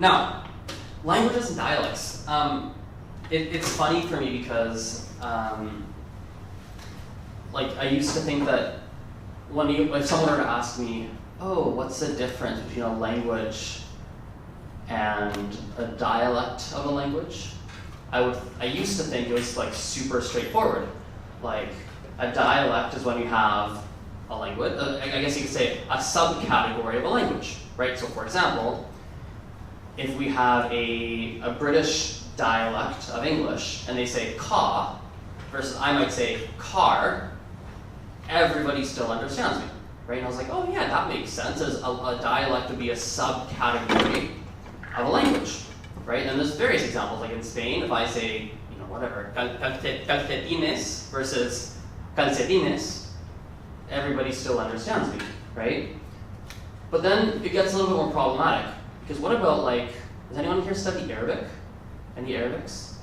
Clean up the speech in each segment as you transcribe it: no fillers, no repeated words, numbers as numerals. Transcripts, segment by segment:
Now, languages and dialects. It's funny for me because, like, I used to think that if someone were to ask me, oh, what's the difference between a language and a dialect of a language? I used to think it was like super straightforward. Like, a dialect is when you have a language, I guess you could say a subcategory of a language, right? So for example, if we have a British dialect of English and they say ca versus I might say car, everybody still understands me, right? And I was like, oh yeah, that makes sense. As a dialect would be a subcategory of a language, right? And there's various examples, like in Spain, if I say, whatever, calcetines versus calcetines, everybody still understands me, right? But then it gets a little bit more problematic, because what about, like, does anyone here study Arabic? Any Arabics?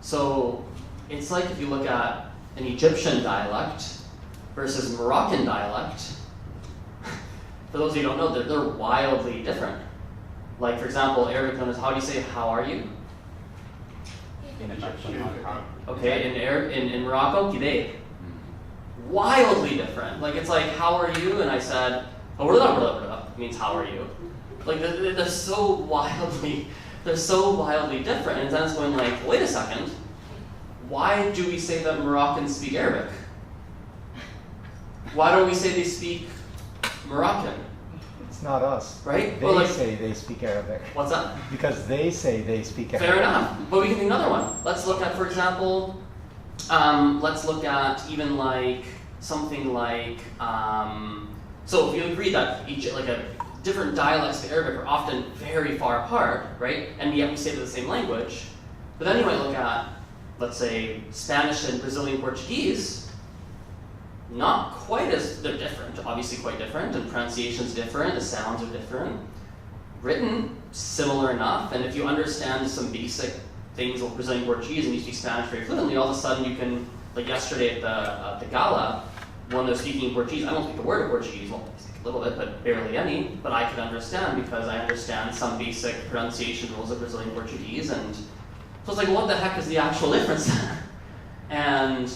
So it's like if you look at an Egyptian dialect versus Moroccan dialect, for those of you who don't know, they're wildly different. Like, for example, Arabic known as, how do you say how are you? In Egyptian. Okay, in Morocco, kideh. Wildly different. Like, it's like, how are you? And I said, it means how are you? Like, they're so wildly different. And then it's going like, wait a second, why do we say that Moroccans speak Arabic? Why don't we say they speak Moroccan? It's not us. Right? They say they speak Arabic. What's that? Because they say they speak Arabic. Fair enough. But we can do another one. Let's look at, for example, let's look at even like something like, so if you agree that different dialects of Arabic are often very far apart, right? And yet we say they're the same language. But then you might look at, let's say, Spanish and Brazilian Portuguese. Not quite as, they're different, obviously quite different, and pronunciation's different, the sounds are different. Written, similar enough, and if you understand some basic things like Brazilian Portuguese and you speak Spanish very fluently, all of a sudden you can, like yesterday at the gala, when they're speaking in Portuguese, I don't speak a word of Portuguese, well, I speak a little bit, but barely any, but I can understand because I understand some basic pronunciation rules of Brazilian Portuguese, and so it's like, what the heck is the actual difference? And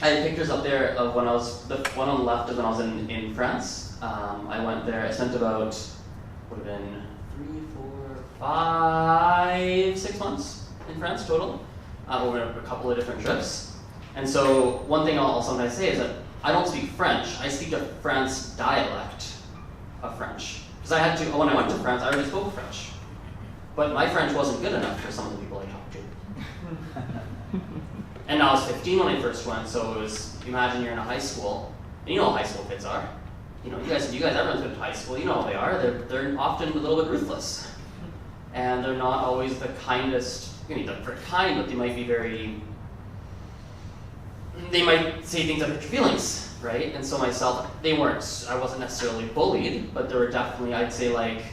I had pictures up there of when I was, the one on the left is when I was in France. I went there, I spent about, would have been 3, 4, 5, 6 months in France total, over a couple of different trips. And so one thing I'll sometimes say is that I don't speak French, I speak a France dialect of French. Because I had to, when I went to France, I already spoke French. But my French wasn't good enough for some of the people I talked to. And I was 15 when I first went, so it was, imagine you're in a high school, and you know how high school kids are. You guys, everyone's been to high school, you know how they are. They're often a little bit ruthless. And they're not always the kindest, they're kind, but they might be they might say things that hurt your feelings, right? And so myself, I wasn't necessarily bullied, but there were definitely, I'd say like,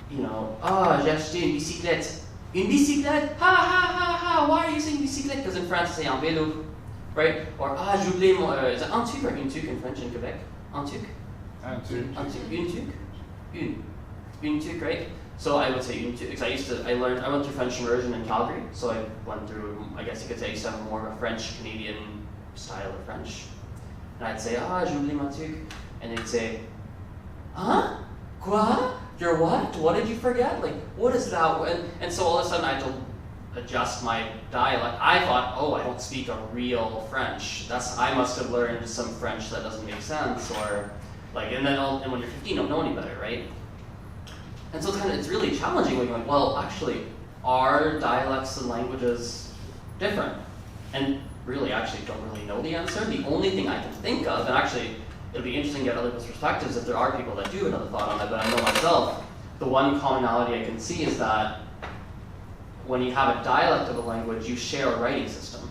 j'ai acheté une bicyclette. Une bicyclette? Ha ha ha ha, why are you saying bicyclette? Because in France, c'est un vélo, right? Or, j'ai oublié mon, is it un tuc or une tuc in French in Quebec? Un tuc? Un tuc. Un tuc. Une tuc? Une tuc, right? So I would say une tuc, because I went through French immersion in Calgary, so I went through, I guess you could say, I used to have more of a French-Canadian style of French. And I'd say, j'ai oublié mon tuc. And they'd say, huh? Quoi? Your what? What did you forget? Like, what is that? And so all of a sudden I had to adjust my dialect. I thought, I don't speak a real French. I must have learned some French that doesn't make sense, or like, and when you're 15, you don't know any better, right? And so it's really challenging when you're like, well, actually, are dialects and languages different? And really, actually, don't really know the answer. The only thing I can think of, and actually, it'll be interesting to get other people's perspectives if there are people that do another thought on it, but I know myself, the one commonality I can see is that when you have a dialect of a language, you share a writing system,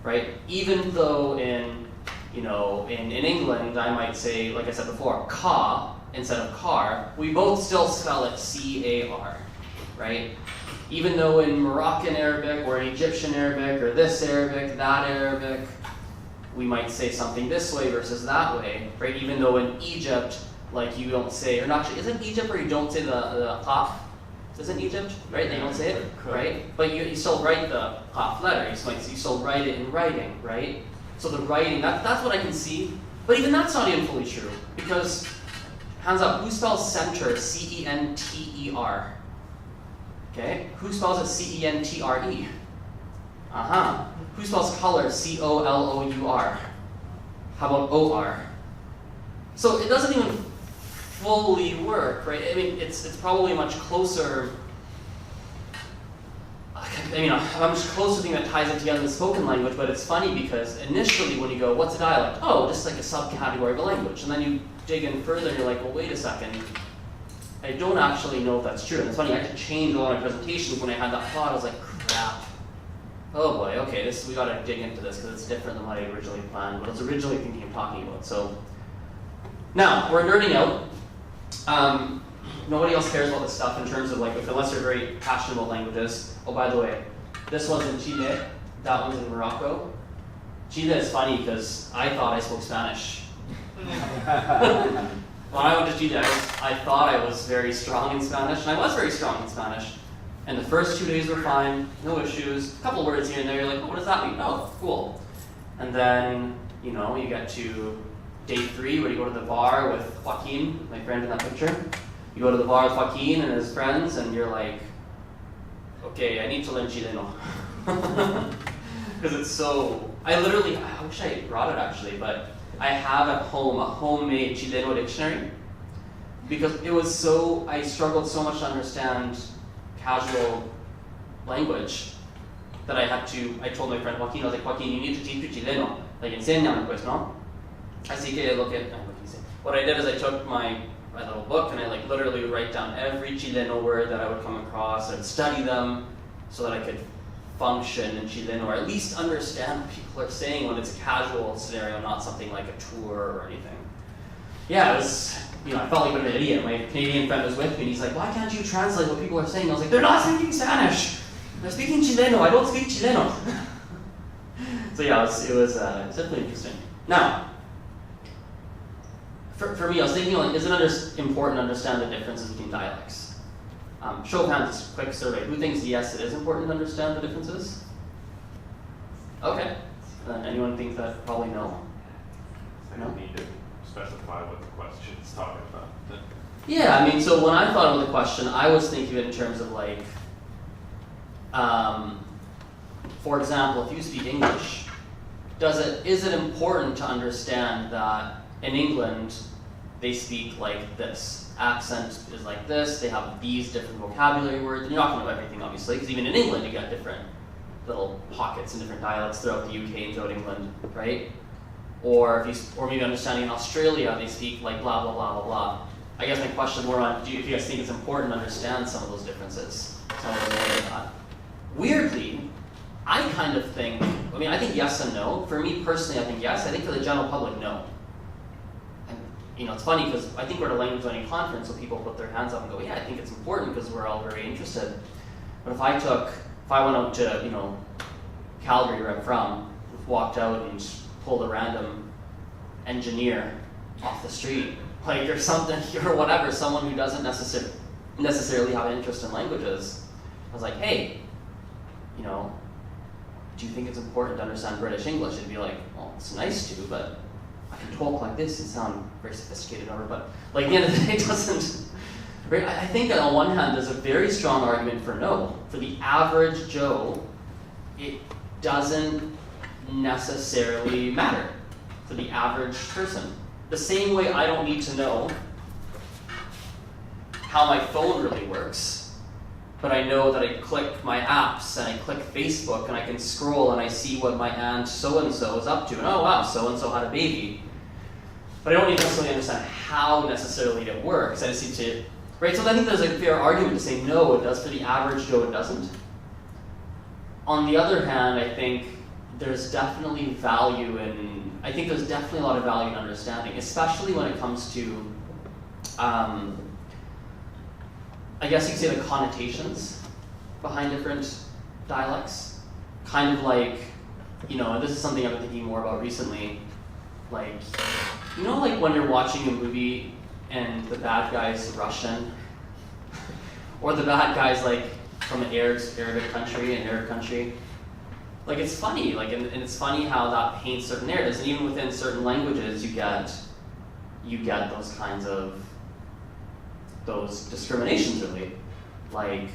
right? Even though in England, I might say, like I said before, ca instead of car, we both still spell it C-A-R, right? Even though in Moroccan Arabic or in Egyptian Arabic or this Arabic, that Arabic, we might say something this way versus that way, right? Even though in Egypt, like you don't say, or not, is it Egypt where you don't say the qaf? isn't Egypt, right? They don't say it, right? But you still write the half letter, you still write it in writing, right? So the writing, that's what I can see. But even that's not even fully true, because, hands up, who spells center, C-E-N-T-E-R? Okay, who spells it C-E-N-T-R-E? Who spells color, C-O-L-O-U-R? How about O-R? So it doesn't even fully work, right? I mean, it's probably much closer. I mean, I'm much closer thing that ties it together in spoken language, but it's funny because initially when you go, what's a dialect? Oh, just like a subcategory of a language. And then you dig in further and you're like, well, wait a second. I don't actually know if that's true. And it's funny, I had to change a lot of my presentations when I had that thought. I was like, crap. Oh boy, okay, we gotta dig into this because it's different than what I originally planned, what I was originally thinking of talking about. So, now, we're nerding out. Nobody else cares about this stuff in terms of like, unless you're very passionate about languages. Oh, by the way, this one's in Chile, that one's in Morocco. Chile is funny because I thought I spoke Spanish. When I went to Chile, I thought I was very strong in Spanish, and I was very strong in Spanish. And the first 2 days were fine, no issues. A couple words here and there, you're like, oh, what does that mean? Oh, cool. And then, you get to day 3 where you go to the bar with Joaquin, my friend in that picture. You go to the bar with Joaquin and his friends, and you're like, okay, I need to learn Chileno. Because it's so, I wish I brought it actually, but I have at home a homemade Chileno dictionary. Because I struggled so much to understand casual language that I told my friend Joaquin, I was like, Joaquin, you need to teach me Chileno. Like, enséñame pues, ¿no? Así que what I did is I took my little book and I literally would write down every Chileno word that I would come across and study them so that I could function in Chileno, or at least understand what people are saying when it's a casual scenario, not something like a tour or anything. Yeah, it was, I felt like an idiot. My Canadian friend was with me and he's like, why can't you translate what people are saying? I was like, they're not speaking Spanish. They're speaking Chileno. I don't speak Chileno. So yeah, it was definitely interesting. Now, for me, I was thinking, is it important to understand the differences between dialects? Show of hands, quick survey. Who thinks yes, it is important to understand the differences? Okay. Anyone think that probably no? I don't need to specify what the question's talking about. Yeah, I mean, so when I thought of the question, I was thinking of it in terms of for example, if you speak English, is it important to understand that in England, they speak like this? Accent is like this, they have these different vocabulary words, and you're not going to know everything, obviously, because even in England, you got different little pockets and different dialects throughout the UK and throughout England, right? Or maybe understanding in Australia, they speak like blah, blah, blah, blah, blah. I guess my question more on, if you guys think it's important to understand some of those differences, some of those ways of that. Weirdly, I kind of think, I think yes and no. For me personally, I think yes. I think for the general public, no. And it's funny because I think we're at a language learning conference, so people put their hands up and go, yeah, I think it's important because we're all very interested. But if I went out to, Calgary, where I'm from, walked out and pulled a random engineer off the street, or something, or whatever, someone who doesn't necessarily have an interest in languages, I was like, hey, do you think it's important to understand British English? It'd be like, well, it's nice to, but I can talk like this and sound very sophisticated over, but at the end of the day, it doesn't. I think that on one hand, there's a very strong argument for no. For the average Joe, it doesn't necessarily matter for the average person. The same way I don't need to know how my phone really works, but I know that I click my apps and I click Facebook and I can scroll and I see what my aunt so-and-so is up to. And oh wow, so-and-so had a baby. But I don't necessarily understand how necessarily it works. I just need to, right? So I think there's a fair argument to say no, it does. For the average Joe, it doesn't. On the other hand, I think there's definitely value in, there's definitely a lot of value in understanding, especially when it comes to, I guess you could say the connotations behind different dialects. Kind of like, and this is something I've been thinking more about recently, like when you're watching a movie and the bad guy's Russian, or the bad guys like from an Arabic country, an Arab country. Like it's funny, like and it's funny how that paints certain narratives, and even within certain languages, you get those kinds of discriminations really. Like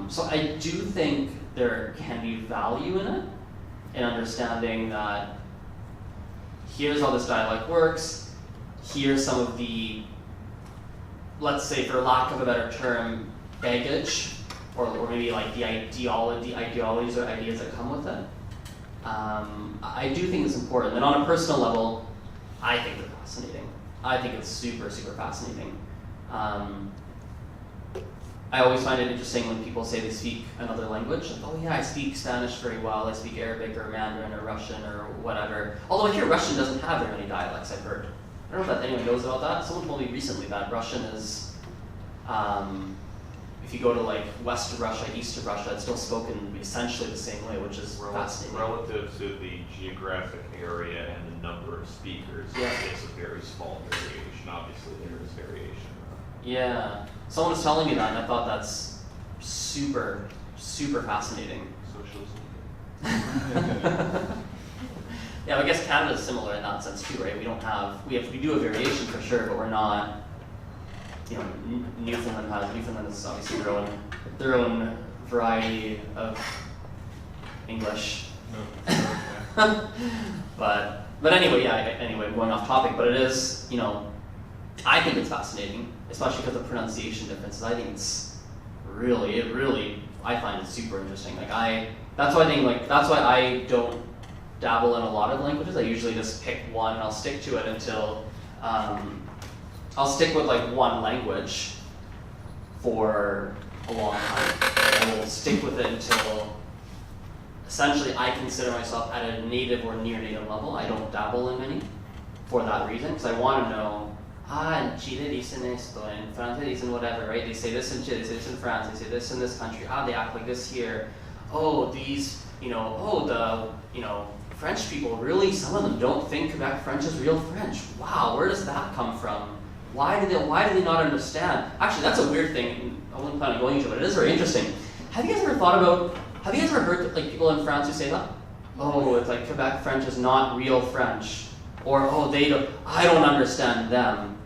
so I do think there can be value in it, in understanding that here's how this dialect works. Here's some of the, let's say, for lack of a better term, baggage, or maybe like the ideologies or ideas that come with it. I do think it's important. And on a personal level, I think they're fascinating. I think it's super, super fascinating. I always find it interesting when people say they speak another language. Like, oh yeah, I speak Spanish very well, I speak Arabic or Mandarin or Russian or whatever. Although I hear Russian doesn't have very many dialects, I've heard. I don't know if anyone knows about that. Someone told me recently that Russian is, if you go to like West Russia, East of Russia, it's still spoken essentially the same way, which is fascinating. Relative to the geographic area and the number of speakers, it's a very small variation. Obviously, there is variation. Yeah. Someone was telling me that, and I thought that's super, super fascinating. Socialism. Yeah, I guess Canada's similar in that sense too, right? We do a variation for sure, but we're not. You know, Newfoundland is obviously their own variety of English. but anyway, anyway, going off topic, but it is, you know, I think it's fascinating, especially because of pronunciation differences. I think it's really, I find it super interesting. That's why I don't dabble in a lot of languages. I usually just pick one and I'll stick to it until, I'll stick with like one language for a long time. I will stick with it until essentially I consider myself at a native or near native level. I don't dabble in many for that reason, because I want to know, in Chile dicen esto, in France dicen whatever, right? They say this in Chile, they say this in France, they say this in this country, they act like this here. Oh, these, French people, really, some of them don't think Quebec French is real French. Wow, where does that come from? Why do they not understand? Actually, that's a weird thing. I wasn't planning on going into it, but it is very interesting. Have you guys ever heard like people in France who say that? Oh, it's like Quebec French is not real French. Or, I don't understand them.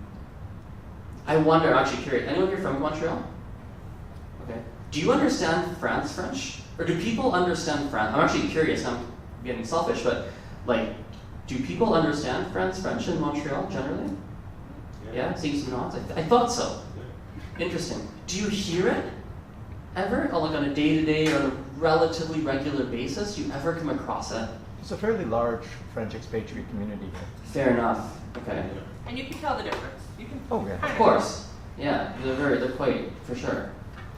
I wonder, I'm actually curious, anyone here from Montreal? Okay. Do you understand France French? Or do people understand France? I'm actually curious, I'm getting selfish, but like, do people understand France French in Montreal generally? Yeah, seeing some nods. I thought so. Yeah. Interesting. Do you hear it ever? Or like on a day-to-day or on a relatively regular basis? Do you ever come across it? It's a fairly large French expatriate community here. Fair enough. Okay. And you can tell the difference. You can. Oh yeah. Of course. Yeah, they're quite, for sure.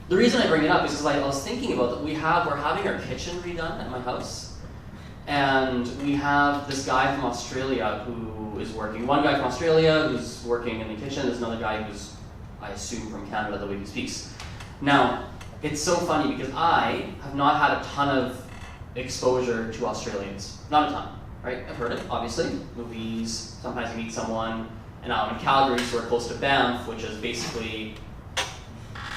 The reason I bring it up is because I was thinking about that we're having our kitchen redone at my house. And we have this guy from Australia who is working. One guy from Australia who's working in the kitchen. There's another guy who's, I assume, from Canada, the way he speaks. Now, it's so funny because I have not had a ton of exposure to Australians. Not a ton, right? I've heard it, obviously. Movies, sometimes you meet someone. And I'm in Calgary, so we're close to Banff, which is basically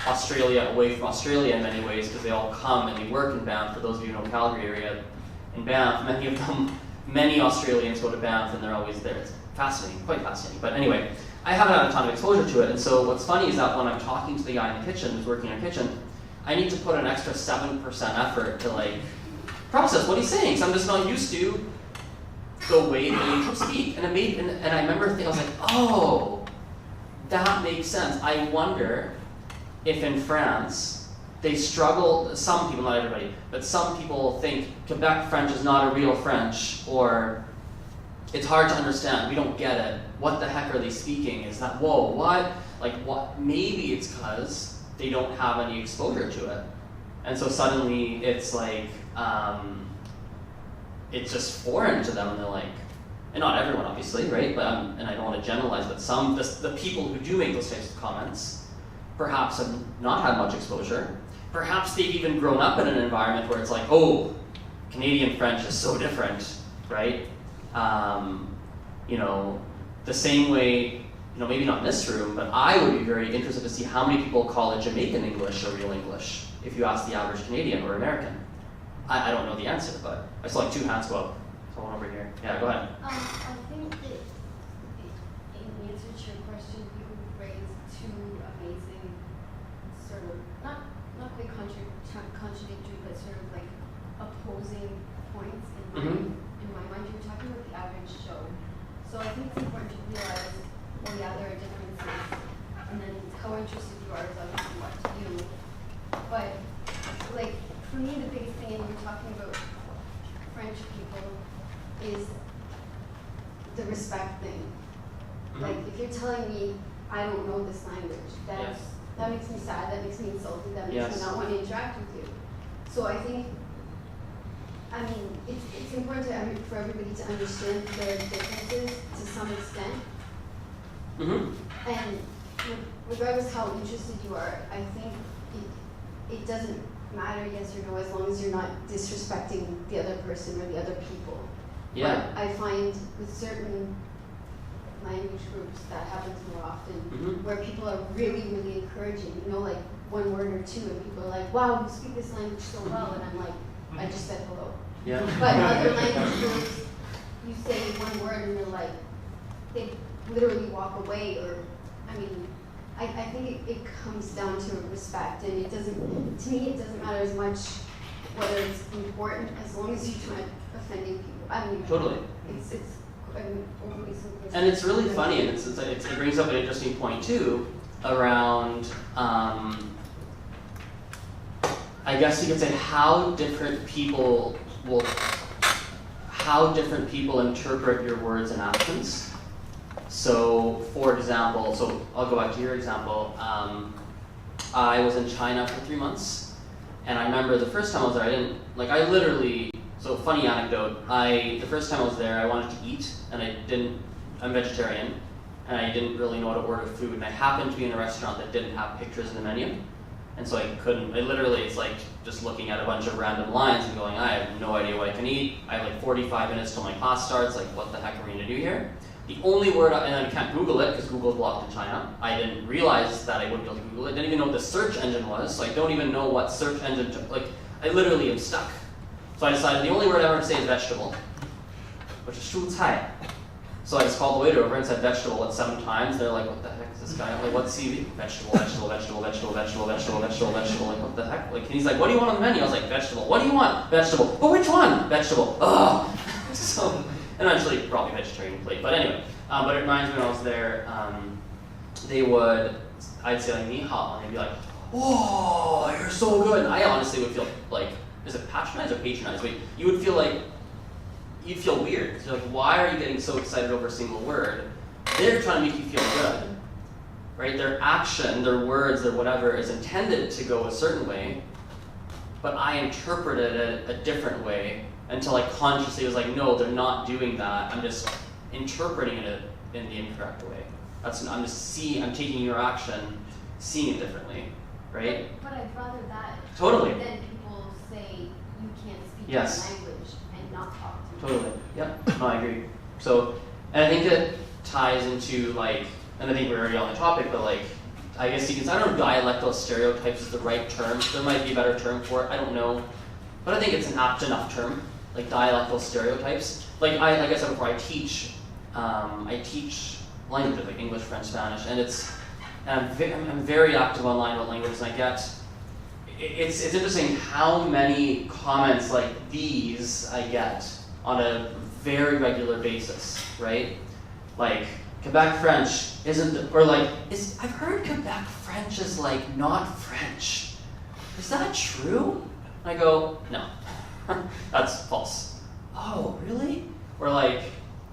Australia away from Australia in many ways, because they all come and they work in Banff. For those of you who know Calgary area, in Banff, many Australians go to Banff and they're always there. It's fascinating, quite fascinating. But anyway, I haven't had a ton of exposure to it, and so what's funny is that when I'm talking to the guy in the kitchen who's working in the kitchen, I need to put an extra 7% effort to like process what he's saying, so I'm just not used to the way they speak. And I remember thinking, I was like, oh, that makes sense. I wonder if in France, they struggle, some people, not everybody, but some people think Quebec French is not a real French, or it's hard to understand, we don't get it. What the heck are they speaking? Is that, whoa, what? Like, what? Maybe it's because they don't have any exposure to it. And so suddenly it's like, it's just foreign to them, and they're like, and not everyone obviously, right? But and I don't want to generalize, but some, the people who do make those types of comments perhaps have not had much exposure. Perhaps they've even grown up in an environment where it's like, oh, Canadian French is so different, right? The same way maybe not in this room, but I would be very interested to see how many people call it Jamaican English or real English if you ask the average Canadian or American. I don't know the answer, but I saw like 2 hands go up. Someone over here. Yeah, go ahead. I think that in answer to your question, you raised 2 amazing sort of, not quite contradictory, but sort of like opposing points in my mind. You were talking about the average show. So I think it's important to realize, well, yeah, there are differences, and then how interested you are is obviously what to you. But like, for me, the biggest thing, and you're talking about French people, is the respect thing. Like, if you're telling me I don't know this language, that makes me sad, that makes me insulted, that makes me not want to interact with you. So I think, it's important for everybody to understand their differences to some extent. And regardless how interested you are, I think it doesn't matter yes or no, as long as you're not disrespecting the other person or the other people. Yeah. But I find with certain language groups that happens more often, where people are really, really encouraging, like 1 word or 2, and people are like, wow, you speak this language so well, and I'm like, I just said hello. Yeah. But other language groups, you say 1 word and they're like, they literally walk away, or, I think it comes down to respect, and to me, it doesn't matter as much whether it's important, as long as you're not offending people. Totally. It's overly simplistic. And it's really funny, and it brings up an interesting point too, around, I guess you could say how different people interpret your words and actions. So, for example, I'll go back to your example. I was in China for 3 months, and I remember the first time I was there, so funny anecdote, the first time I was there, I wanted to eat, and I'm vegetarian, and I didn't really know how to order food, and I happened to be in a restaurant that didn't have pictures in the menu, and so it's like just looking at a bunch of random lines and going, I have no idea what I can eat, I have like 45 minutes till my class starts, like what the heck are we gonna do here? The only word, and I can't Google it because Google's blocked in China. I didn't realize that I wouldn't be able to Google it. Didn't even know what the search engine was, so I don't even know what search engine I literally am stuck. So I decided the only word I want to say is vegetable, which is 蔬菜. So I just called the waiter over and said vegetable 7 times. They're like, what the heck is this guy? I'm like, what's CV? Vegetable. Like, what the heck? And he's like, what do you want on the menu? I was like, vegetable. What do you want? Vegetable. But which one? Vegetable. Ugh. So, and eventually probably vegetarian plate. But anyway, but it reminds me when I was there, I'd say like, ni hao, and they'd be like, oh, you're so good. And I honestly would feel like, is it patronized or patronized? Wait, you'd feel weird. Because you're like, why are you getting so excited over a single word? They're trying to make you feel good, right? Their action, their words, their whatever is intended to go a certain way, but I interpreted it a different way until I consciously was like, no, they're not doing that. I'm just interpreting it in the incorrect way. I'm taking your action, seeing it differently, right? But I'd rather that Totally. than people say you can't speak Yes. your language and not talk to you. Totally. Yep. No, I agree. So, and I think it ties into and I think we're already on the topic, but I guess I don't know if dialectal stereotypes is the right term. There might be a better term for it. I don't know. But I think it's an apt enough term, like dialectal stereotypes. Like I said before, I teach languages like English, French, Spanish, and I'm very active online with languages, and it's interesting how many comments like these I get on a very regular basis, right? Like, Quebec French I've heard Quebec French is not French. Is that true? And I go, no, that's false. Oh, really? Or I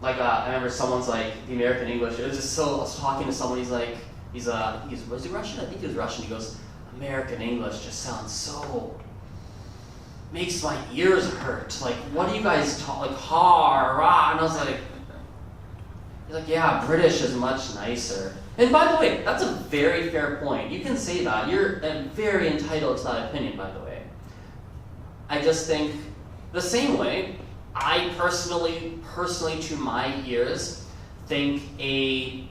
remember someone's the American English. It was just so, I was talking to someone, was he Russian? I think he was Russian. He goes, American English just sounds so, makes my ears hurt. What do you guys talk, ha, rah, and I was like, he's like, yeah, British is much nicer. And by the way, that's a very fair point. You can say that. You're very entitled to that opinion, by the way. I just think the same way, I personally to my ears, think a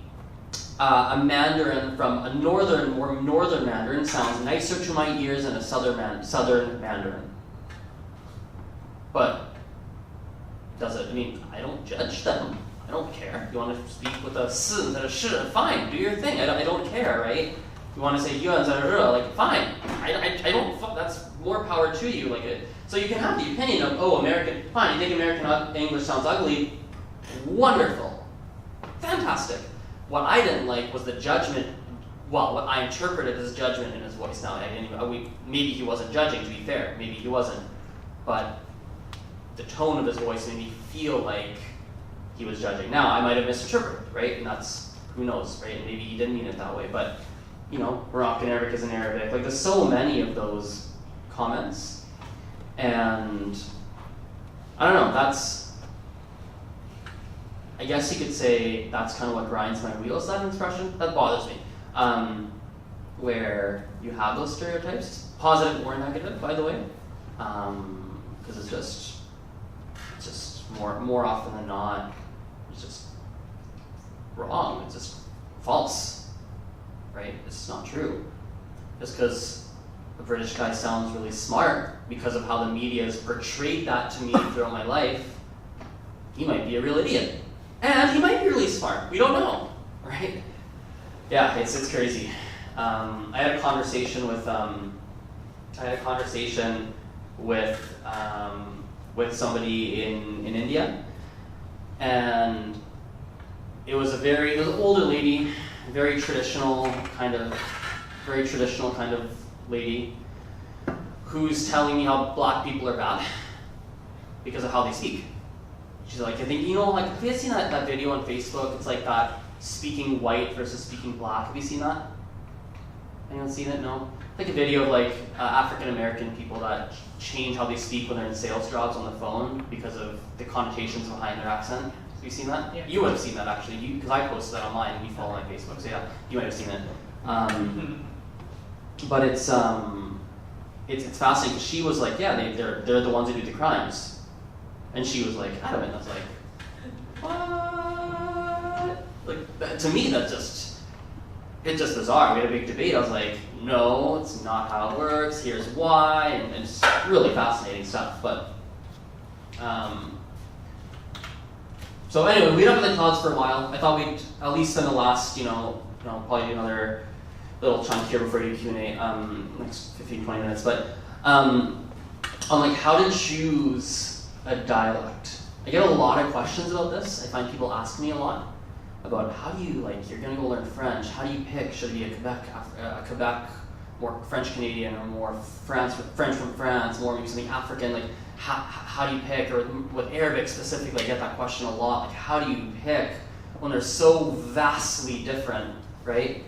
a Mandarin from a more northern Mandarin sounds nicer to my ears than a southern Mandarin. But does it? I mean, I don't judge them. I don't care. You want to speak with a s instead of sh, fine. Do your thing. I don't care, right? You want to say you instead of like fine. I don't. That's more power to you. So you can have the opinion of, oh, American. Fine. You think American English sounds ugly? Wonderful, fantastic. What I didn't like was the judgment. Well, what I interpreted as judgment in his voice. Now, maybe he wasn't judging. To be fair, maybe he wasn't, but the tone of his voice made me feel like he was judging. Now, I might have misinterpreted, right? And that's, who knows, right? Maybe he didn't mean it that way, but, Moroccan Arabic is in Arabic. There's so many of those comments, and I don't know, I guess you could say that's kind of what grinds my wheels, that expression. That bothers me. Where you have those stereotypes, positive or negative, by the way, because it's just more often than not, it's just wrong. It's just false, right? It's not true. Just because a British guy sounds really smart because of how the media has portrayed that to me throughout my life, he might be a real idiot. And he might be really smart. We don't know, right? Yeah, it's crazy. I had a conversation with somebody in India, and it was an older lady, very traditional kind of lady, who's telling me how black people are bad because of how they speak. She's like, I think, have you seen that video on Facebook? It's like that speaking white versus speaking black. Have you seen that? Anyone seen it? No? Like a video of African American people that change how they speak when they're in sales jobs on the phone because of the connotations behind their accent. Have you seen that? Yeah. You would have seen that actually, because I posted that online and you follow my Facebook, so yeah, you might have seen it. But it's fascinating because she was like, yeah, they're the ones who do the crimes. And she was like adamant. I was like, what? To me, it's just bizarre. We had a big debate. I was like, no, it's not how it works. Here's why, and it's really fascinating stuff. But so anyway, we went up in the clouds for a while. I thought we'd at least spend the last, probably another little chunk here before you do Q&A, next 15, 20 minutes. But on how to choose a dialect. I get a lot of questions about this. I find people ask me a lot about how do you, you're going to go learn French. How do you pick? Should it be a Quebec, more French Canadian, or more French from France, more maybe something African? How do you pick? Or with Arabic specifically, I get that question a lot. How do you pick when they're so vastly different, right?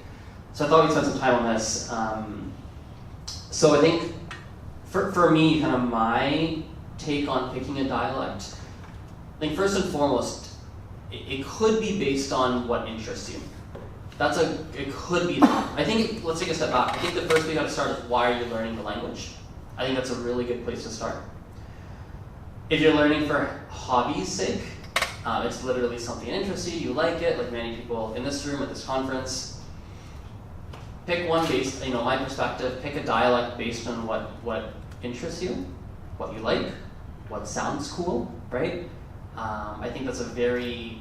So I thought we'd spend some time on this. So I think for me, kind of my take on picking a dialect, I think first and foremost, it could be based on what interests you. It could be that. I think, let's take a step back. I think the first thing you got to start is, why are you learning the language? I think that's a really good place to start. If you're learning for hobby's sake, it's literally something that interests you, you like it, like many people in this room at this conference. Pick one based, my perspective, pick a dialect based on what interests you, what you like, what sounds cool, right? I think that's a very,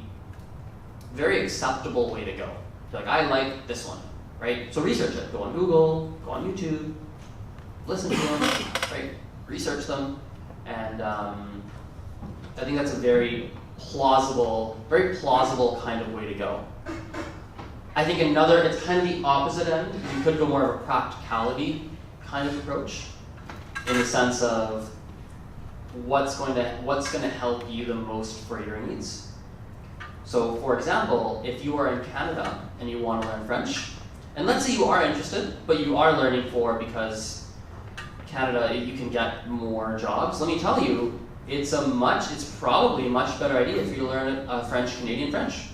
very acceptable way to go. You're like, I like this one, right? So research it. Go on Google, go on YouTube, listen to them, right? Research them, and I think that's a very plausible kind of way to go. I think it's kind of the opposite end. You could go more of a practicality kind of approach, in the sense of what's going to help you the most for your needs. So, for example, if you are in Canada and you want to learn French, and let's say you are interested, but you are learning because Canada, you can get more jobs. Let me tell you, it's probably a much better idea for you to learn Canadian French.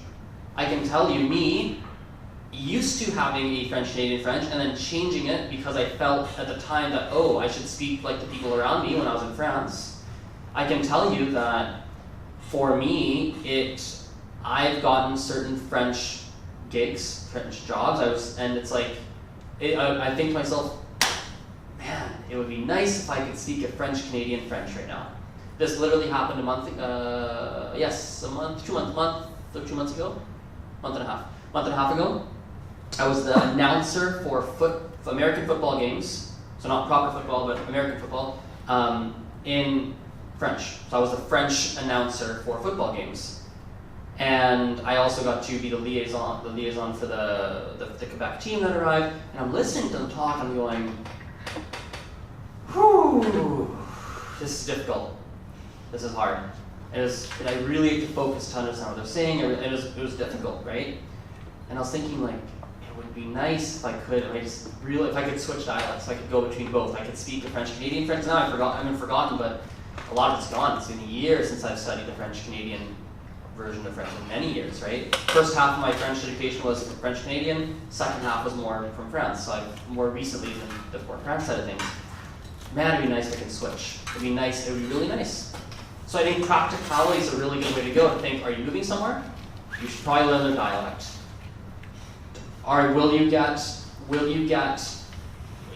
I can tell you, me, used to having a Canadian French and then changing it because I felt at the time that, I should speak like the people around me when I was in France. I can tell you that for me, I've gotten certain French gigs, French jobs. And it's like, I think to myself, man, it would be nice if I could speak a French-Canadian French right now. This literally happened a month ago, month and a half ago. I was the announcer for American football games, so not proper football, but American football, in French. So I was the French announcer for football games. And I also got to be the liaison for the Quebec team that arrived. And I'm listening to them talk, and I'm going, whew, this is difficult. This is hard. And I really had to focus to understand what they're saying. It was difficult, right? And I was thinking, like, it would be nice if I could switch dialects, if I could go between both. I could speak the French-Canadian French. Now I've forgotten, but a lot of it's gone. It's been a year since I've studied the French-Canadian version of French, in many years, right? First half of my French education was French-Canadian, second half was more from France. So I've more recently than the France side of things. Man, it'd be nice if I could switch. It'd be really nice. So I think practicality is a really good way to go, to think, are you moving somewhere? You should probably learn their dialect. Or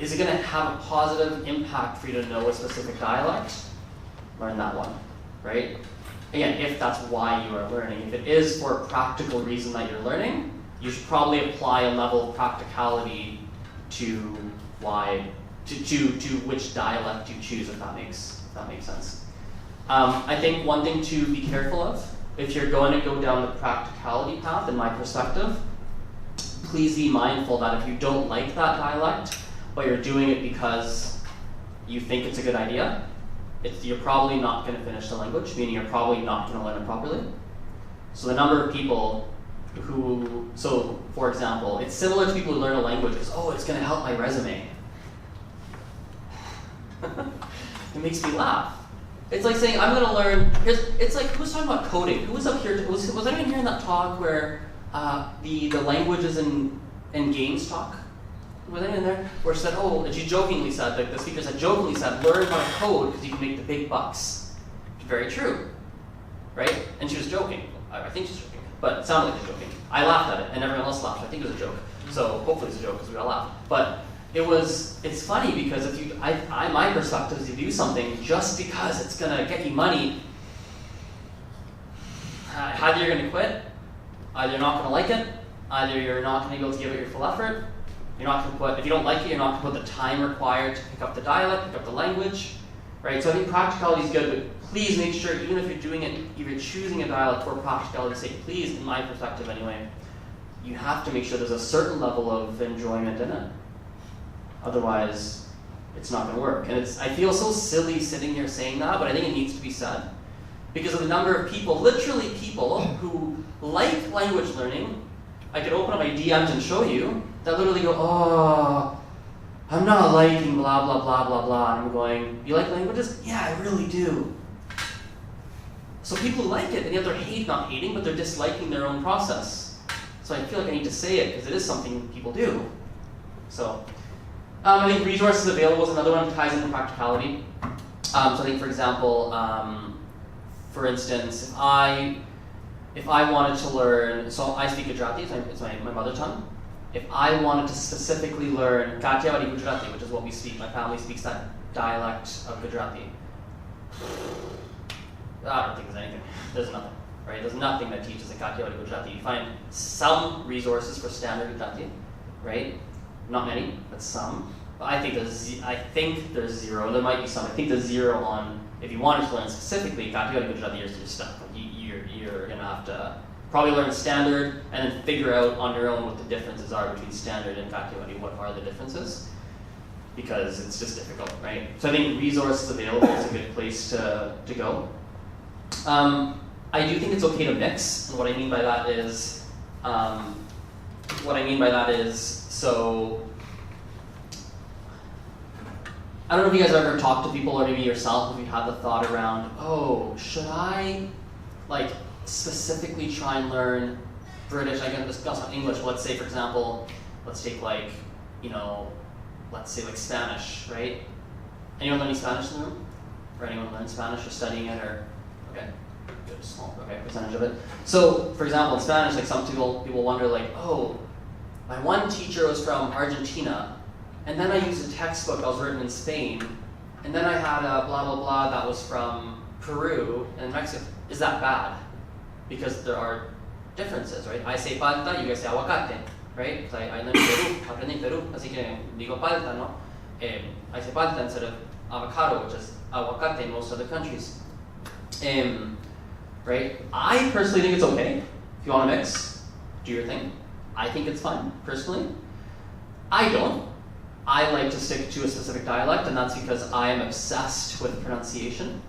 is it going to have a positive impact for you to know a specific dialect? Learn that one, right? Again, if that's why you are learning. If it is for a practical reason that you're learning, you should probably apply a level of practicality to which dialect you choose, if that makes sense. I think one thing to be careful of, if you're going to go down the practicality path, in my perspective, please be mindful that if you don't like that dialect, but you're doing it because you think it's a good idea, you're probably not going to finish the language, meaning you're probably not going to learn it properly. So the number of people for example, it's similar to people who learn a language because, it's going to help my resume. It makes me laugh. It's like saying, I'm going to learn, it's like, who's talking about coding? Who was up here, was anyone here in that talk where the languages in games talk? Was anyone there? Where she said, and she jokingly said, the speaker jokingly said, learn how to code because you can make the big bucks. Very true, right? And she was joking. I think she's joking, but it sounded like she's joking. I laughed at it, and everyone else laughed. I think it was a joke. So hopefully it's a joke because we all laughed. But it's funny because my perspective is, you do something just because it's gonna get you money, either you're gonna quit, either you're not gonna like it, either you're not gonna be able to give it your full effort. You're not gonna if you don't like it, you're not gonna put the time required to pick up the dialect, pick up the language, right? So I think practicality is good, but please make sure, even if you're doing it, if you're choosing a dialect for practicality's sake, please, in my perspective anyway, you have to make sure there's a certain level of enjoyment in it. Otherwise, it's not gonna work. And I feel so silly sitting here saying that, but I think it needs to be said. Because of the number of people, literally people, who like language learning, I could open up my DMs and show you, that literally go, I'm not liking blah, blah, blah, blah, blah. And I'm going, you like languages? Yeah, I really do. So people who like it, and yet they're not hating, but they're disliking their own process. So I feel like I need to say it, because it is something people do. So, I think resources available is another one that ties into practicality. So I think, for example, for instance, if I wanted to learn, so I speak Gujarati, it's my mother tongue. If I wanted to specifically learn Kathiawadi Gujarati, which is what we speak, my family speaks that dialect of Gujarati. I don't think there's anything. There's nothing, right? There's nothing that teaches the Kathiawadi Gujarati. You find some resources for standard Gujarati, right? Not many, but some. But I think there's zero. There might be some. I think there's zero on, if you wanted to learn specifically Kathiawadi Gujarati, you're stuck. You're going to have to probably learn standard and then figure out on your own what the differences are between standard and Kathiawadi. What are the differences? Because it's just difficult, right? So I think resources available is a good place to go. I do think it's okay to mix, and what I mean by that is, so I don't know if you guys ever talked to people, or maybe yourself, if you had the thought around, should I specifically try and learn British? I can discuss on English. Let's say, for example, let's take let's say Spanish, right? Anyone learning Spanish in the room? Or anyone learn Spanish or studying it, or okay? good, small, okay, percentage of it. So, for example, in Spanish, like some people wonder, like, oh, my one teacher was from Argentina, and then I used a textbook that was written in Spain, and then I had a blah blah blah that was from Peru and Mexico. Is that bad? Because there are differences, right? I say palta, you guys say aguacate, right? Because I learned in Peru, aprendí en Peru, así que digo palta, no? I say palta instead of avocado, which is aguacate in most other countries. Right? I personally think it's okay. If you want to mix, do your thing. I think it's fine, personally. I don't. I like to stick to a specific dialect, and that's because I am obsessed with pronunciation,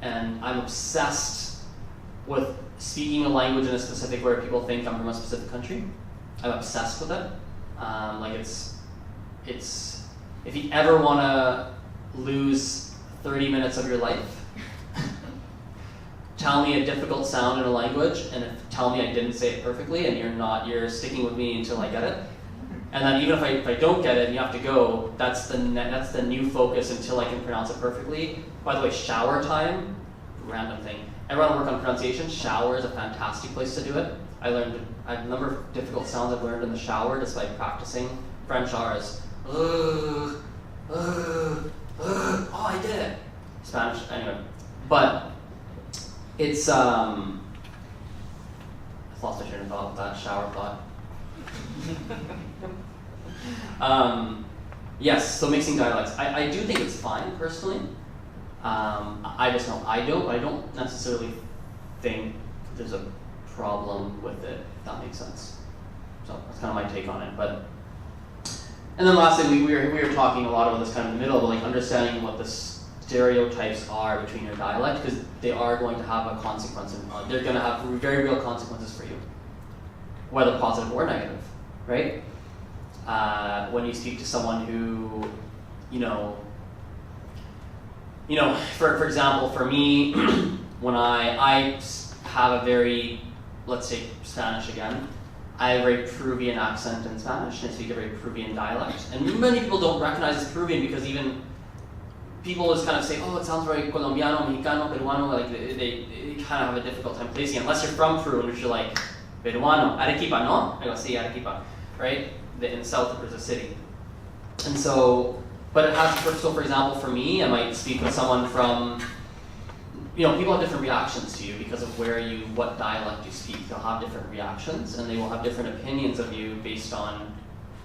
and I'm obsessed with speaking a language in a specific where people think I'm from a specific country. I'm obsessed with it. Like it's. If you ever want to lose 30 minutes of your life, tell me a difficult sound in a language, and tell me I didn't say it perfectly, and you're sticking with me until I get it. And then even if I don't get it and you have to go, that's the new focus until I can pronounce it perfectly. By the way, shower time, random thing. Everyone work on pronunciation. Shower is a fantastic place to do it. I have a number of difficult sounds I've learned in the shower just by practicing. French R's. Oh, I did it. Spanish, anyway. But it's I lost my train of thought with that shower thought. Yes, so mixing dialects. I do think it's fine personally. I just know I don't necessarily think there's a problem with it, if that makes sense. So that's kind of my take on it. And then lastly, we were talking a lot about this kind of in the middle, but like understanding what the stereotypes are between your dialect, because they are going to have a consequence, and they're going to have very real consequences for you, whether positive or negative, right? When you speak to someone who, for example, for me, when I have a very, let's say Spanish again, I have a very Peruvian accent in Spanish, and I speak a very Peruvian dialect. And many people don't recognize it's Peruvian because even people just kind of say, oh, it sounds very Colombiano, Mexicano, Peruano, like they kind of have a difficult time placing it, unless you're from Peru, which you're like, Peruano, Arequipa, no? I go, sí, Arequipa, right? In the south, there's a city. And so, but it has, so for example, for me, I might speak with someone from, people have different reactions to you because of what dialect you speak. They'll have different reactions, and they will have different opinions of you based on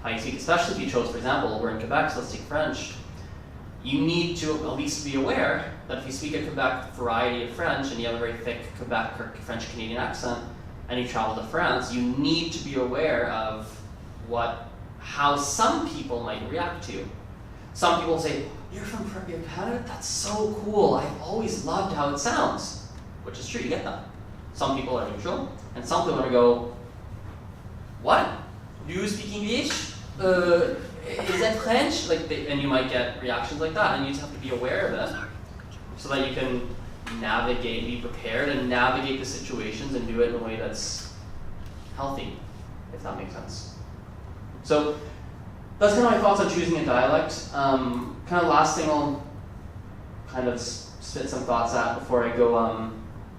how you speak, especially if you chose, for example, we're in Quebec, so let's take French. You need to at least be aware that if you speak a Quebec variety of French, and you have a very thick Quebec or French-Canadian accent, and you travel to France, you need to be aware of how some people might react to you. Some people say, you're from Canada? That's so cool. I've always loved how it sounds. Which is true, you get that. Some people are neutral, and some people are going to go, what? Do you speak English? Is that French? And you might get reactions like that, and you just have to be aware of it so that you can be prepared and navigate the situations and do it in a way that's healthy, if that makes sense. So that's kind of my thoughts on choosing a dialect. Kind of last thing I'll kind of spit some thoughts at before I go,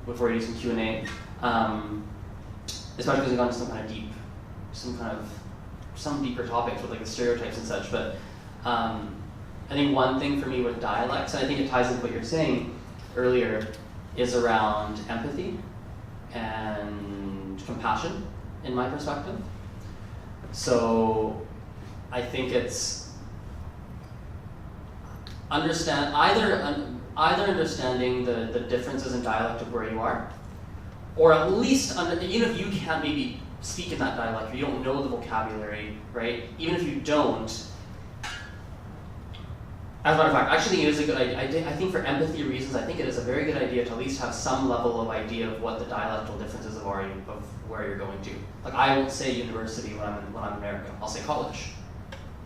before I do some Q&A, especially because we've gone to some deeper topics with like the stereotypes and such. But I think one thing for me with dialects, and I think it ties into what you're saying earlier, is around empathy and compassion, in my perspective. So I think it's either understanding the differences in dialect of where you are, or at least even if you can't maybe speak in that dialect, or you don't know the vocabulary, right? Even if you don't, as a matter of fact, actually it is a good idea. I think for empathy reasons, I think it is a very good idea to at least have some level of idea of what the dialectal differences of where you're going to. Like I won't say university when I'm in America. I'll say college.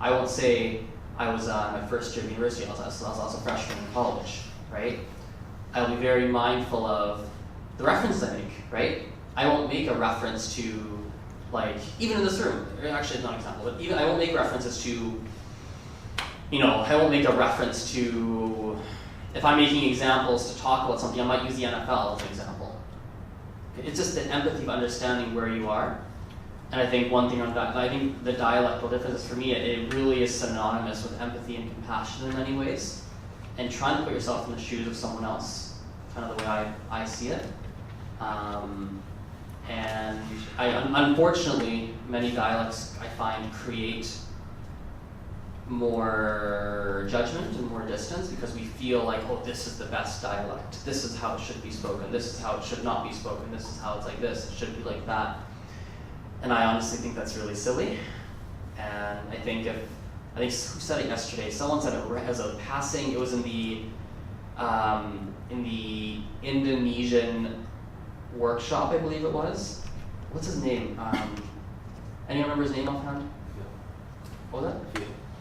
I won't say I was my first year of university. I was also a freshman in college, right? I'll be very mindful of the references I make, right? I won't make a reference to, like, even in this room, actually it's not an example, but even I won't make references to, I won't make a reference to, if I'm making examples to talk about something, I might use the NFL as an example, It's just the empathy of understanding where you are. And I think one thing on that, I think the dialectal differences for me, it really is synonymous with empathy and compassion in many ways, and trying to put yourself in the shoes of someone else, kind of the way I see it. And unfortunately, many dialects I find create more judgment and more distance because we feel like, oh, this is the best dialect. This is how it should be spoken. This is how it should not be spoken. This is how it's like this. It should be like that. And I honestly think that's really silly. And I think who said it yesterday? Someone said it as a passing. It was in the Indonesian workshop, I believe it was. What's his name? Anyone remember his name offhand? What was that?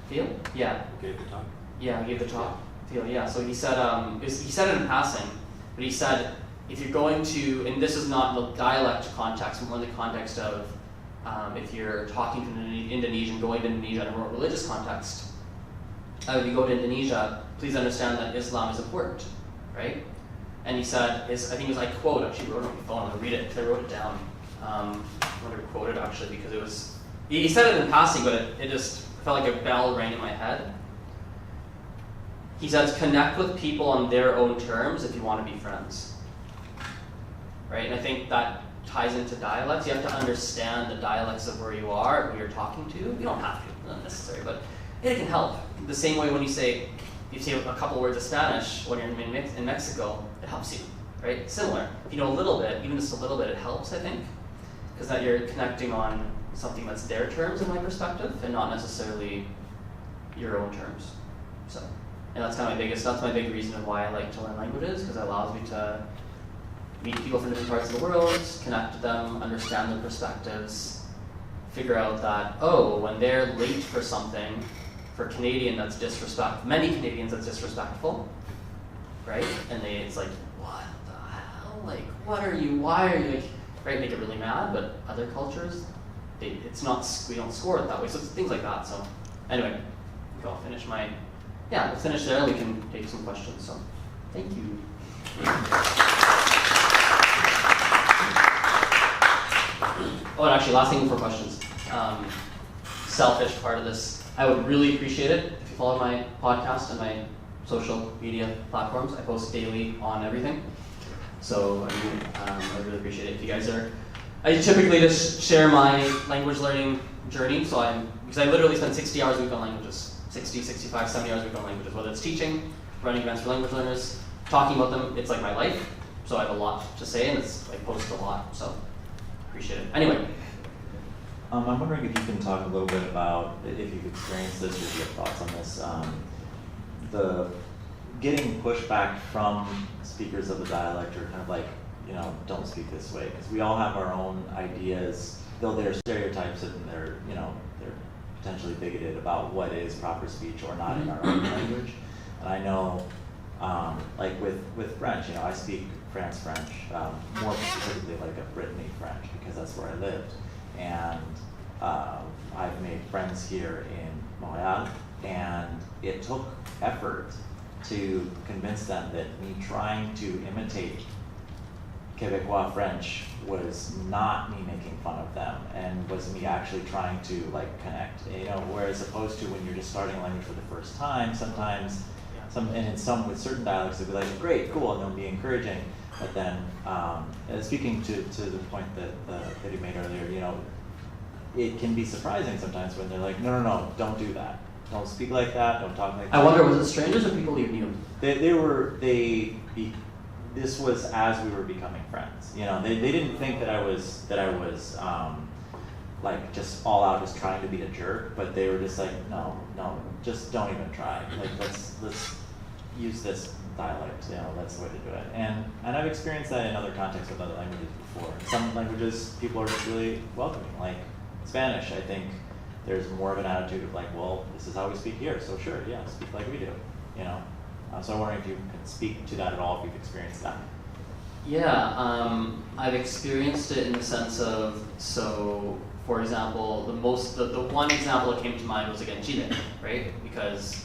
Theo? Yeah. He gave the talk. Yeah, he gave the talk. Theo, yeah. So he said, he said it in passing, but he said, if you're going to, and this is not in the dialect context, more in the context of if you're talking to an Indonesian, going to Indonesia in a more religious context, if you go to Indonesia, please understand that Islam is important, right? And he said, I think it was, I quote, actually wrote it on my phone, I'm going to read it, because I wrote it down. I wanted to quote it actually, because it was, he said it in passing, but it just felt like a bell rang in my head. He says, connect with people on their own terms if you want to be friends. Right? And I think that ties into dialects. You have to understand the dialects of where you are, who you're talking to. You don't have to, not necessary, but it can help. The same way when you say a couple words of Spanish when you're in Mexico, it helps you, right? Similar. If you know a little bit, even just a little bit, it helps, I think, because that you're connecting on something that's their terms in my perspective, and not necessarily your own terms. So, and that's kind of that's my big reason of why I like to learn languages, because it allows me to meet people from different parts of the world, connect with them, understand their perspectives, figure out that, oh, when they're late for something, for a Canadian that's disrespectful, many Canadians that's disrespectful, right? And it's like, what the hell? Like, why are you, like, right? Make it really mad, but other cultures, we don't score it that way. So it's things like that. So anyway, I'll finish we'll finish there. We can take some questions. So thank you. Oh, and actually, last thing before questions. Selfish part of this. I would really appreciate it if you follow my podcast and my social media platforms. I post daily on everything. So I really appreciate it if you guys are. I typically just share my language learning journey. Because I literally spend 60 hours a week on languages. 60, 65, 70 hours a week on languages. Whether it's teaching, running events for language learners, talking about them, it's like my life. So I have a lot to say, and I post a lot. So appreciate it. Anyway. I'm wondering if you can talk a little bit about, if you've experienced this or if you have thoughts on this, the getting pushback from speakers of the dialect, or kind of like, don't speak this way, because we all have our own ideas, though they're stereotypes and they're potentially bigoted about what is proper speech or not in our own language. And I know, like with French, I speak France French, more specifically like a Brittany French, because that's where I lived. And I've made friends here in Montreal, and it took effort to convince them that me trying to imitate Québécois French was not me making fun of them, and was me actually trying to connect. Whereas opposed to when you're just starting a language for the first time, sometimes with certain dialects they'll be like, great, cool, and they'll be encouraging. But then, speaking to the point that you made earlier, it can be surprising sometimes when they're like, no, don't do that. Don't speak like that. Don't talk like that. I wonder, was it strangers or people you knew? This was as we were becoming friends. They didn't think that I was just all out just trying to be a jerk, but they were just like, no, just don't even try. Let's use this dialect. That's the way to do it. And I've experienced that in other contexts with other languages before. In some languages, people are just really welcoming. Like Spanish, I think there's more of an attitude of well, this is how we speak here, so sure, yeah, speak like we do. So I'm wondering if you can speak to that at all, if you've experienced that. Yeah, I've experienced it in the sense of, so for example, the one example that came to mind was again Chile, right? Because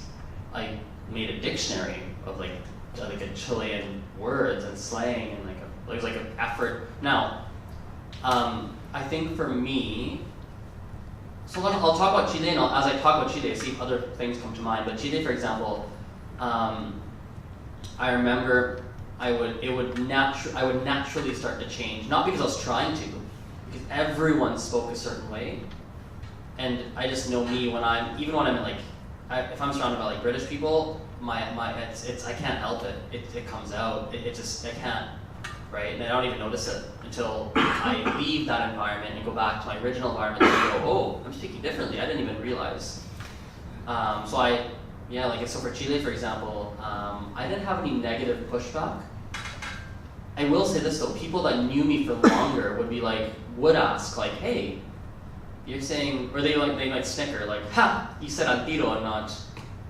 I made a dictionary of like a Chilean words and slang and It was like an effort. Now, I think for me, so I'll talk about Chile, and as I talk about Chile, see if other things come to mind. But Chile, for example, I remember I would naturally start to change, not because I was trying to, because everyone spoke a certain way, and I just know me when I'm if I'm surrounded by like British people, it's I can't help it. It comes out. I can't, right? And I don't even notice it until I leave that environment and go back to my original environment and go, oh, I'm speaking differently. I didn't even realize. So for Chile, for example, I didn't have any negative pushback. I will say this though, people that knew me for longer would ask like, hey, you're saying, or they might snicker like, ha, you said al tiro and not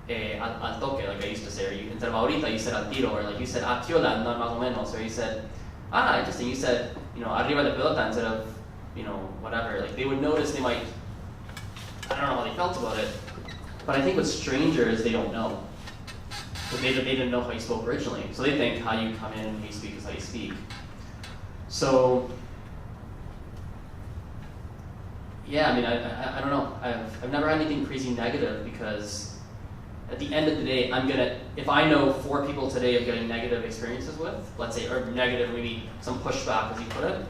al toque, like I used to say, or instead of ahorita you said al tiro, or like you said a tiola and not más o menos, or you said, interesting, you said, arriba de pelota instead of, whatever. Like they would notice, they might, I don't know how they felt about it, but I think what's stranger is they don't know. Because they didn't know how you spoke originally. So they think how you come in and how you speak is how you speak. So, yeah, I mean, I don't know. I've never had anything crazy negative, because at the end of the day, if I know 4 people today of getting negative experiences with, let's say, or negative, maybe some pushback as you put it,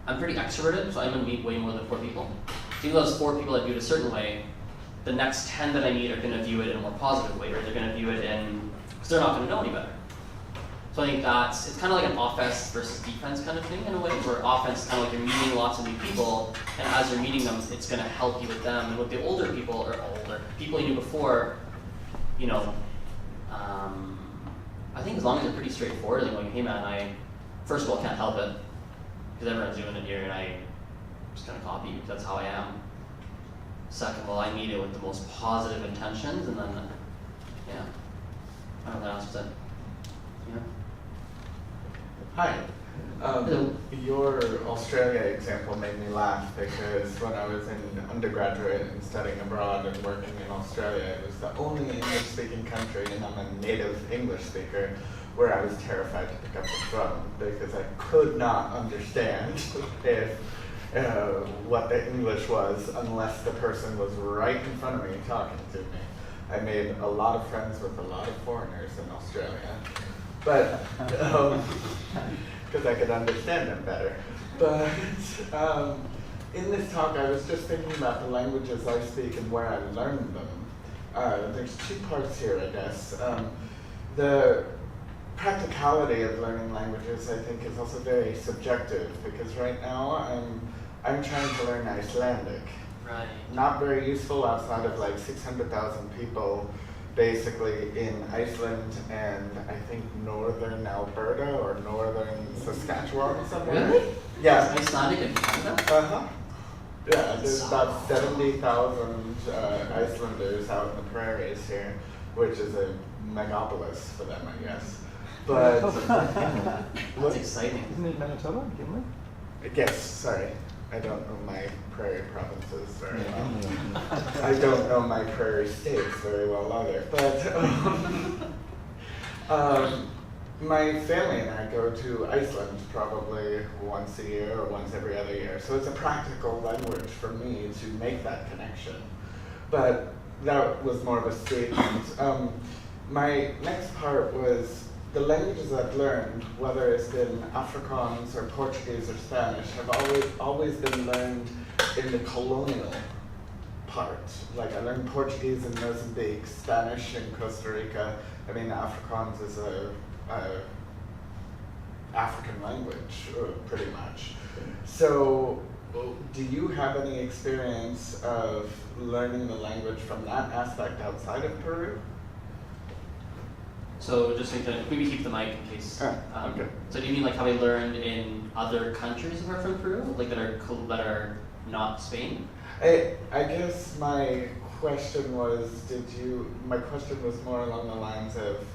I'm pretty extroverted, so I'm going to meet way more than 4 people. So even those 4 people I view it a certain way, the next 10 that I meet are going to view it in a more positive way, or they're going to view it because they're not going to know any better. So I think it's kind of like an offense versus defense kind of thing in a way, where offense is kind of like you're meeting lots of new people, and as you're meeting them, it's going to help you with them. And with the older people, people you knew before, I think as long as they're pretty straightforward, they're going, hey man, I first of all can't help it, because everyone's doing it here, and I just kind of copy you, because that's how I am. Second of all, I meet it with the most positive intentions, and then, yeah, I don't know what else was it. Hi. Hello. Your Australia example made me laugh, because when I was in undergraduate and studying abroad and working in Australia, it was the only English-speaking country, and I'm a native English speaker, where I was terrified to pick up the phone, because I could not understand what the English was unless the person was right in front of me talking to me. I made a lot of friends with a lot of foreigners in Australia, but because I could understand them better. But in this talk, I was just thinking about the languages I speak and where I learned them. There's 2 parts here, I guess. The practicality of learning languages, I think, is also very subjective, because right now I'm trying to learn Icelandic. Right. Not very useful outside of like 600,000 people basically in Iceland and I think northern Alberta or northern Saskatchewan somewhere. Really? Yeah. Is Icelandic in Canada? Uh-huh. Yeah, there's about 70,000 Icelanders out in the prairies here, which is a megapolis for them, I guess. But That's exciting. Isn't it Manitoba? Gimli? yes, sorry. I don't know my prairie provinces very well. I don't know my prairie states very well either. But my family and I go to Iceland probably once a year or once every other year. So it's a practical language for me to make that connection. But that was more of a statement. My next part was the languages I've learned, whether it's been Afrikaans or Portuguese or Spanish, have always been learned in the colonial part. Like I learned Portuguese in Mozambique, Spanish in Costa Rica. I mean, Afrikaans is a African language, pretty much. So, do you have any experience of learning the language from that aspect outside of Peru? So just to maybe keep the mic in case. Okay. So do you mean like how I learned in other countries apart from Peru, like that are not Spain? I guess my question was, my question was more along the lines of,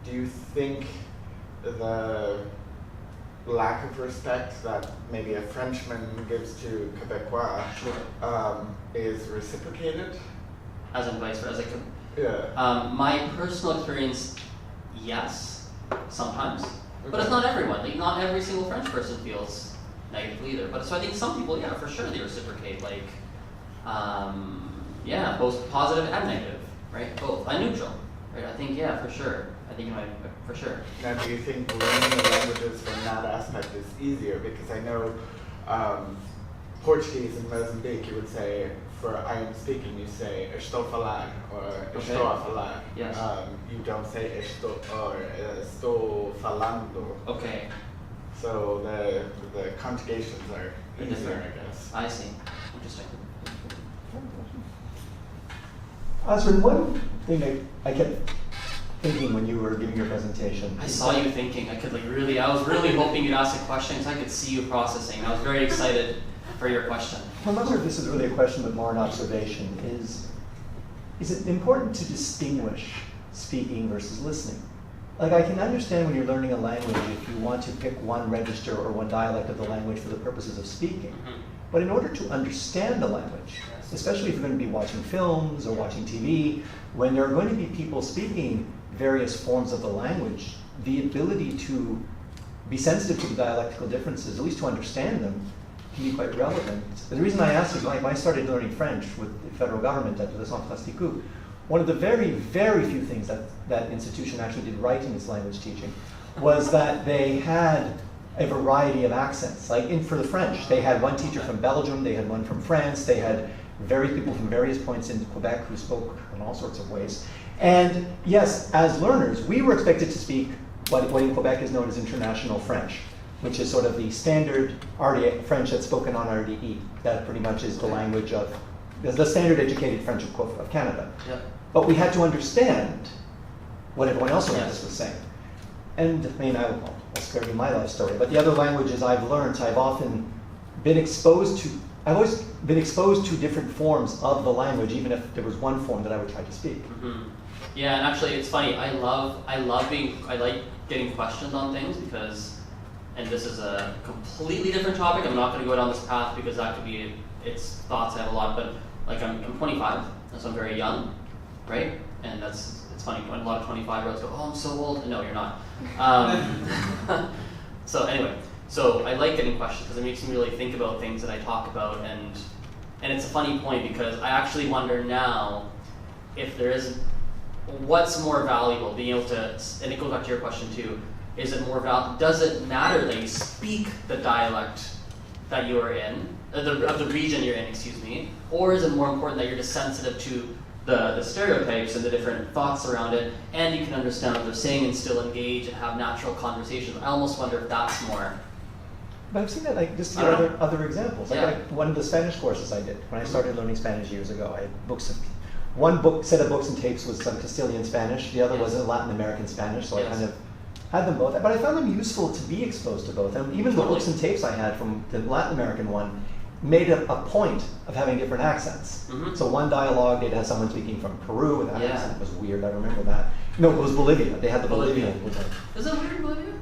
do you think the lack of respect that maybe a Frenchman gives to Quebecois is reciprocated? As in vice versa? Yeah. My personal experience, yes, sometimes. But it's not everyone. Like, not every single French person feels negatively either. But so I think some people, yeah, for sure they reciprocate. Like, yeah, both positive and negative, right? Both. And neutral, right? I think, yeah, for sure. I think you might, for sure. Now, do you think learning the languages from that aspect is easier? Because I know Portuguese in Mozambique, you would say, for I am speaking, you say estou a falar or estou a falar. Yes. You don't say estou or estou falando. Okay. So the conjugations are easier, I guess. I see. Interesting. Azren, one thing I kept thinking when you were giving your presentation. I saw you thinking. I was really hoping you'd ask a question because I could see you processing. I was very excited for your question. I'm not sure if this is really a question, but more an observation. Is it important to distinguish speaking versus listening? Like, I can understand when you're learning a language if you want to pick one register or one dialect of the language for the purposes of speaking. Mm-hmm. But in order to understand the language, especially if you're going to be watching films or watching TV, when there are going to be people speaking various forms of the language, the ability to be sensitive to the dialectical differences, at least to understand them, can be quite relevant. The reason I ask is when I started learning French with the federal government at the Centre Plasticou, one of the very, very few things that institution actually did right in its language teaching was that they had a variety of accents. Like for the French, they had one teacher from Belgium, they had one from France, they had various people from various points in Quebec who spoke in all sorts of ways. And yes, as learners, we were expected to speak what in Quebec is known as international French, which is sort of the standard French that's spoken on RDE. That pretty much is the language of the standard educated French of Canada. Yep. But we had to understand what everyone else around us was saying. And I mean, I'll spare you my life story, but the other languages I've learned, I've always been exposed to different forms of the language, even if there was one form that I would try to speak. Mm-hmm. Yeah, and actually, it's funny. I like getting questions on things because, and this is a completely different topic. I'm not going to go down this path because that could be it's thoughts I have a lot. But like I'm 25, so I'm very young, right? And it's funny when a lot of 25-year-olds go, "Oh, I'm so old." No, you're not. So anyway, so I like getting questions because it makes me really think about things that I talk about, and it's a funny point because I actually wonder now if there is what's more valuable, being able to, and it goes back to your question too. Is it more does it matter that you speak the dialect that you are in, of the region you're in, excuse me, or is it more important that you're just sensitive to the stereotypes and the different thoughts around it, and you can understand what they're saying and still engage and have natural conversations? I almost wonder if that's more. But I've seen that, like, just to give other examples. Yeah. Like one of the Spanish courses I did when I started learning Spanish years ago, I had books. One set of books and tapes was some Castilian Spanish. The other was in Latin American Spanish. So I kind of had them both. But I found them useful to be exposed to both. And even the books and tapes I had from the Latin American one made a point of having different accents. Mm-hmm. So one dialogue, they'd have someone speaking from Peru with that accent. It was weird. I remember that. No, it was Bolivia. They had the Bolivian. Is it weird in Bolivia?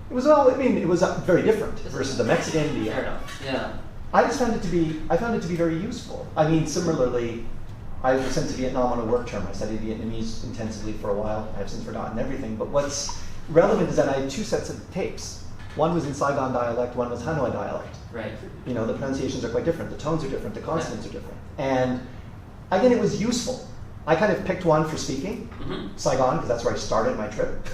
It was it was very different versus the Mexican. Fair enough. Yeah. I found it to be very useful. I mean, similarly, I was sent to Vietnam on a work term. I studied Vietnamese intensively for a while. I have since forgotten everything. But what's relevant is that I had two sets of tapes. One was in Saigon dialect, one was Hanoi dialect. Right. You know, the pronunciations are quite different, the tones are different, the consonants are different. And again, it was useful. I kind of picked one for speaking, Saigon, because that's where I started my trip.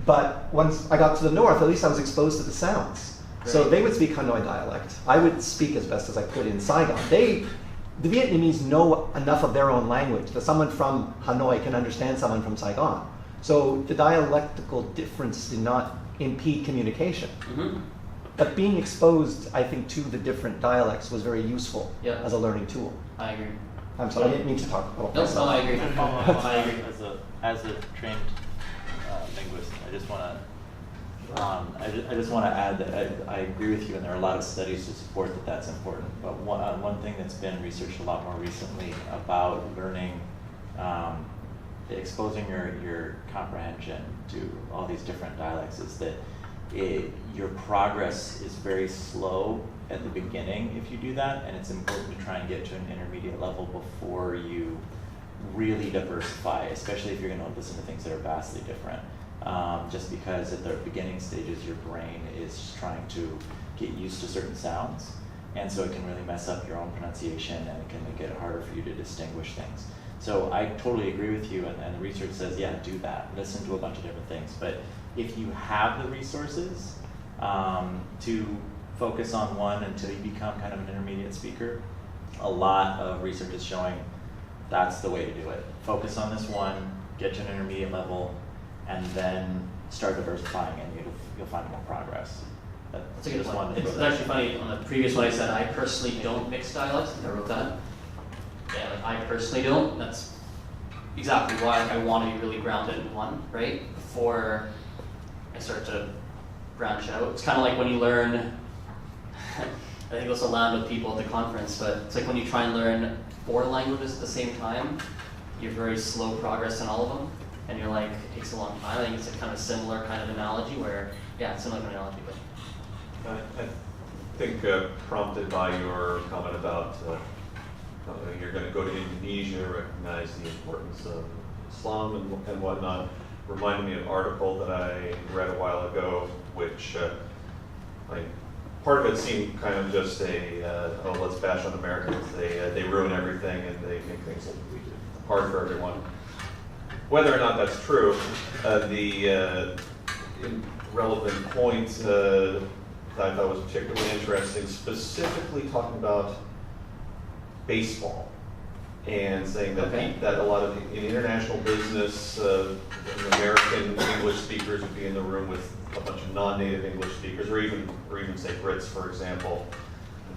But once I got to the north, at least I was exposed to the sounds. Right. So they would speak Hanoi dialect. I would speak as best as I could in Saigon. The Vietnamese know enough of their own language that someone from Hanoi can understand someone from Saigon. So the dialectical difference did not impede communication. Mm-hmm. But being exposed, I think, to the different dialects was very useful as a learning tool. I agree. I'm sorry, I didn't mean to talk about myself. No, I agree. I agree. As a trained linguist, I just want to add that I agree with you, and there are a lot of studies to support that that's important. But one thing that's been researched a lot more recently about learning, exposing your comprehension to all these different dialects is that your progress is very slow at the beginning if you do that, and it's important to try and get to an intermediate level before you really diversify, especially if you're going to listen to things that are vastly different. just because at the beginning stages your brain is trying to get used to certain sounds, and so it can really mess up your own pronunciation and it can make it harder for you to distinguish things. So I totally agree with you, and the research says, yeah, do that. Listen to a bunch of different things. But if you have the resources to focus on one until you become kind of an intermediate speaker, a lot of research is showing that's the way to do it. Focus on this one, get to an intermediate level, and then start diversifying, and you'll find more progress. That's a good one. It's actually funny, on the previous one I said, I personally don't mix dialects. I wrote that. Yeah, like I personally don't. That's exactly why I want to be really grounded in one, right? Before I start to branch out. It's kind of like when you learn, I think this will land with people at the conference, but it's like when you try and learn 4 languages at the same time, you have very slow progress in all of them, and you're like, it takes a long time. I think it's a kind of similar kind of analogy where, yeah, it's similar analogy, but. I think prompted by your comment about you're going to go to Indonesia, recognize the importance of Islam and whatnot, reminded me of an article that I read a while ago, which part of it seemed kind of just let's bash on Americans. They ruin everything and they make things hard for everyone. Whether or not that's true, the relevant point that I thought was particularly interesting, specifically talking about baseball and saying that that a lot of in international business, American English speakers would be in the room with a bunch of non-native English speakers, or even say Brits, for example,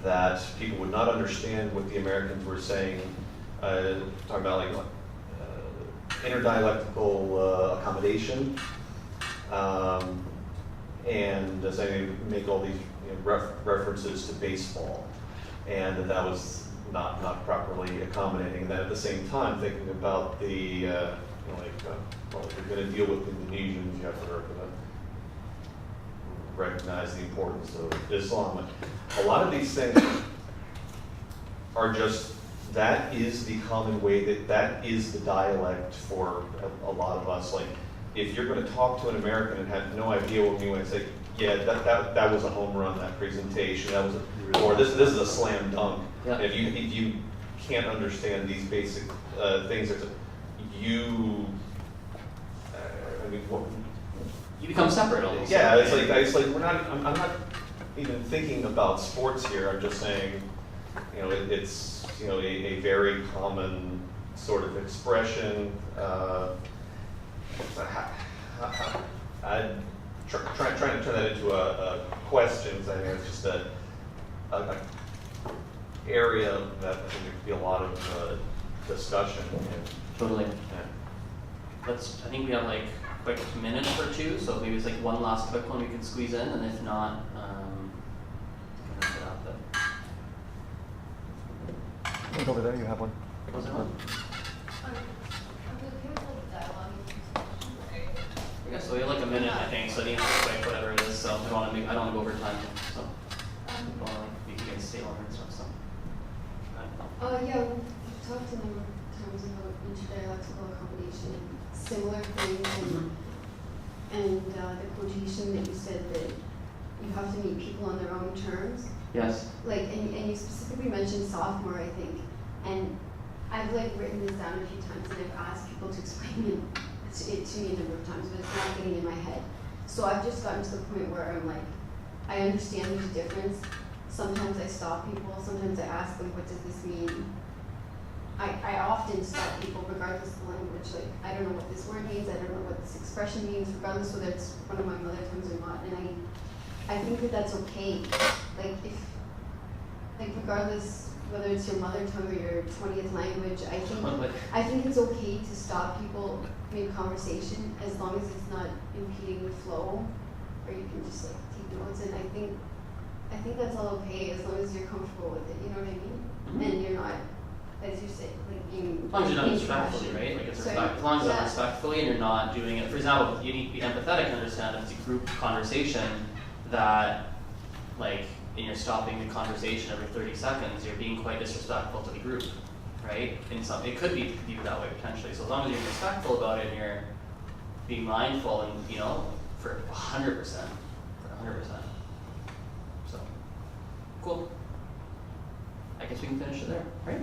that people would not understand what the Americans were saying, talking about like interdialectical accommodation, and saying make all these references to baseball, and that was not properly accommodating. And then at the same time, thinking about the well, if you're going to deal with Indonesians, you have to recognize the importance of Islam. A lot of these things are just, that is the common way, that is the dialect for a lot of us. Like, if you're going to talk to an American and have no idea what we mean, say, yeah, that was a home run, that presentation, that was or this is a slam dunk. Yeah. If you can't understand these basic things, you become separate almost. Yeah, it's like we're not. I'm not even thinking about sports here. I'm just saying, it's a very common sort of expression. I'm trying to turn that into a question. I think it's just a area that I think there could be a lot of discussion. Totally. Yeah. I think we have like a quick minute or two, so maybe it's like one last quick one we can squeeze in, and if not, we can wrap it up. Look over there, you have one. Was there one? Yeah, so we have like a minute, I think, so I need to quick, whatever it is, so I don't want to go over time, so you can stay longer and stuff, so. Yeah, we've talked a number of times about interdialectical accommodation and similar things, and the quotation that you said that you have to meet people on their own terms. Yes. Like, and you specifically mentioned sophomore, I think, and I've like written this down a few times, and I've asked people to explain it to me a number of times, but it's not getting in my head. So I've just gotten to the point where I'm like, I understand there's a difference. Sometimes I stop people, sometimes I ask them, what does this mean? I often stop people regardless of the language. Like, I don't know what this word means, I don't know what this expression means, regardless whether it's one of my mother tongues or not. And I think that that's okay. Like regardless whether it's your mother tongue or your 20th language, I think it's okay to stop people mid-conversation as long as it's not impeding the flow, or you can just like take notes. And I think that's all okay as long as you're comfortable with it. You know what I mean? Mm-hmm. And you're not, as you say, like being. As long as you're done respectfully, right? Like as long as you're done respectfully and you're not doing it. For example, you need to be empathetic and understand if it's a group conversation that, like, and you're stopping the conversation every 30 seconds, you're being quite disrespectful to the group, right? It could be viewed that way potentially. So as long as you're respectful about it and you're being mindful and, you know, for 100%, for 100%. So, cool. I guess we can finish it there, right?